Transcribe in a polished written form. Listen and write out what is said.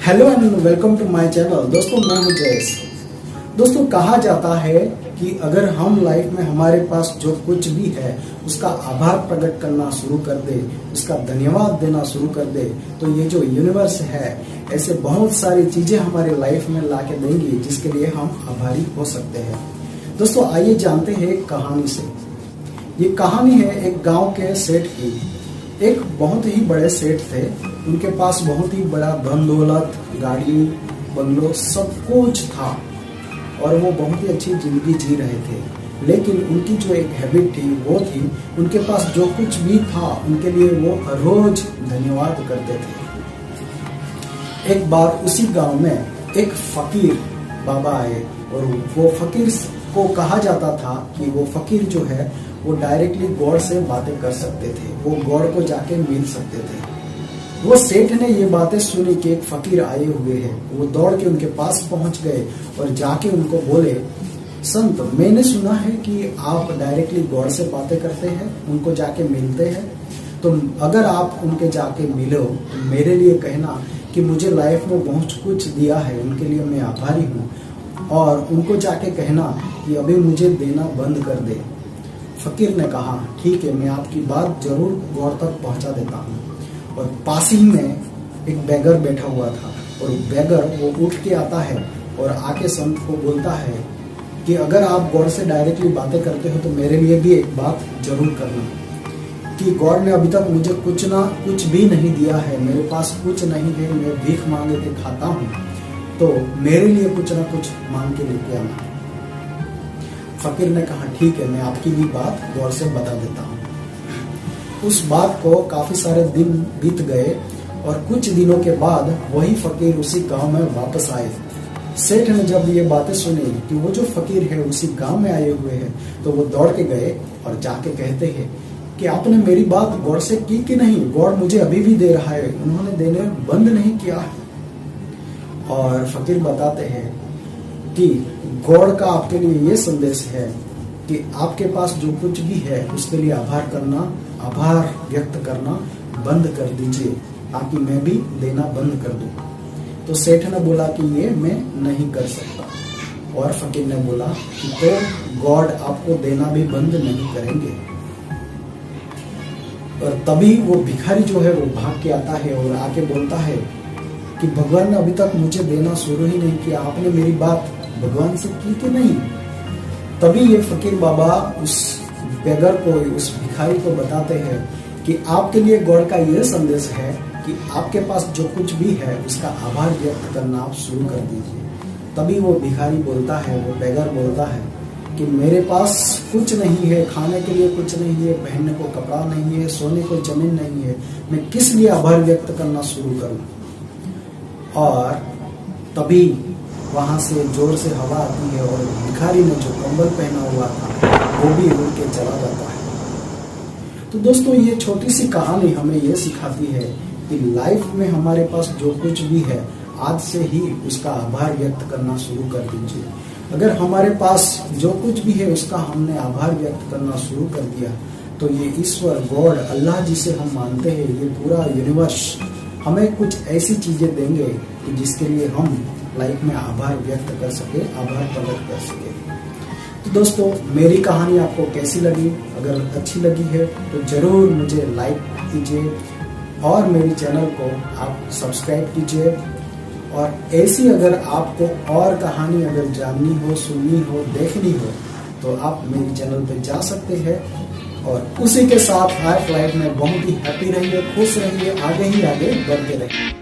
Hello and welcome to my channel. दोस्तों मैं हूं जयेश। दोस्तों कहा जाता है कि अगर हम लाइफ में हमारे पास जो कुछ भी है उसका आभार प्रकट करना शुरू कर दे, उसका धन्यवाद देना शुरू कर दे, तो ये जो यूनिवर्स है ऐसे बहुत सारी चीजें हमारे लाइफ में ला के देंगी जिसके लिए हम आभारी हो सकते हैं। दोस्तों आइए जानते हैं एक कहानी से। ये कहानी है एक गांव के सेठ की। एक बहुत ही बड़े सेठ थे, उनके पास बहुत ही बड़ा धन दौलत, गाड़ी, बंगलो सब कुछ था और वो बहुत ही अच्छी जिंदगी जी रहे थे। लेकिन उनकी जो एक हैबिट थी वो थी, उनके पास जो कुछ भी था उनके लिए वो हर रोज धन्यवाद करते थे। एक बार उसी गांव में एक फकीर बाबा आए और वो फकीर को कहा जाता था कि वो फकीर जो है वो डायरेक्टली गॉड से बातें कर सकते थे, वो गॉड को जाके मिल सकते थे। वो सेठ ने ये बातें सुनी कि एक फकीर आए हुए हैं। वो दौड़ के उनके पास पहुंच गए और जाके उनको बोले, संत मैंने सुना है कि आप डायरेक्टली गॉड से बातें करते हैं, उनको जाके मिलते हैं, तो अगर आप उनके जाके मिलो तो मेरे लिए कहना कि मुझे लाइफ में बहुत कुछ दिया है, उनके लिए मैं आभारी हूँ, और उनको जाके कहना कि अभी मुझे देना बंद कर दे। फकीर ने कहा ठीक है, मैं आपकी बात जरूर गौर तक पहुंचा देता हूँ। और पास ही में एक बैगर बैठा हुआ था और बैगर वो उठ के आता है और आके संत को बोलता है कि अगर आप गॉड से डायरेक्टली बातें करते हो तो मेरे लिए भी एक बात जरूर करना कि गॉड ने अभी तक मुझे कुछ भी नहीं दिया है, मेरे पास कुछ नहीं है, मैं भीख मांगे के खाता हूँ, तो मेरे लिए कुछ ना कुछ मांग के लेके आना। फकीर ने कहा ठीक है, मैं आपकी भी बात गौर से बता देता हूँ। उस बात को काफी सारे दिन बीत गए और कुछ दिनों के बाद वही फकीर उसी गांव में वापस आए। सेठ ने जब ये बातें सुनी कि वो जो फकीर है उसी गांव में आए हुए हैं, तो वो दौड़ के गए और जाके कहते हैं कि आपने मेरी बात गौर से की कि नहीं, गौर मुझे अभी भी दे रहा है, उन्होंने देने बंद नहीं किया है। और फकीर बताते हैं कि गॉड का आपके लिए ये संदेश है कि आपके पास जो कुछ भी है उसके लिए आभार व्यक्त करना बंद कर दीजिए ताकि मैं भी देना बंद कर दूं। तो सेठ ने बोला कि ये मैं नहीं कर सकता, और फकीर ने बोला कि तो गॉड आपको देना भी बंद नहीं करेंगे। और तभी वो भिखारी जो है वो भाग के आता है और आके बोलता है कि भगवान ने अभी तक मुझे देना शुरू ही नहीं किया, आपने मेरी बात भगवान से की कि नहीं। तभी ये फकीर बाबा उस बेगर को, उस भिखारी को बताते हैं कि आपके लिए गॉड का यह संदेश है कि आपके पास जो कुछ भी है उसका आभार व्यक्त करना आप शुरू कर दीजिए। तभी वो भिखारी बोलता है, वो बेगर बोलता है कि मेरे पास कुछ नहीं है, खाने के लिए कुछ नहीं है, पहनने को कपड़ा नहीं है, सोने को जमीन नहीं है, मैं किस लिए आभार व्यक्त करना शुरू करूं। और तभी वहां से जोर से हवा आती है और भिखारी ने जो कंबल पहना हुआ था वो भी उड़ के चला जाता है। तो दोस्तों ये छोटी सी कहानी हमें ये सिखाती है कि लाइफ में हमारे पास जो कुछ भी है आज से ही उसका आभार व्यक्त करना शुरू कर दीजिए। अगर हमारे पास जो कुछ भी है उसका हमने आभार व्यक्त करना शुरू कर दिया तो ये ईश्वर, गॉड, अल्लाह जिसे हम मानते हैं, ये पूरा यूनिवर्स हमें कुछ ऐसी चीजें देंगे कि जिसके लिए हम लाइफ में आभार व्यक्त कर सके, आभार प्रकट कर सके। तो दोस्तों मेरी कहानी आपको कैसी लगी? अगर अच्छी लगी है तो जरूर मुझे लाइक कीजिए और मेरे चैनल को आप सब्सक्राइब कीजिए। और ऐसी अगर आपको और कहानी अगर जाननी हो, सुननी हो, देखनी हो तो आप मेरे चैनल पे जा सकते हैं। और उसी के साथ आप लाइफ में बहुत ही हैप्पी रहिए, खुश रहिए, आगे ही आगे बढ़ते रहिए।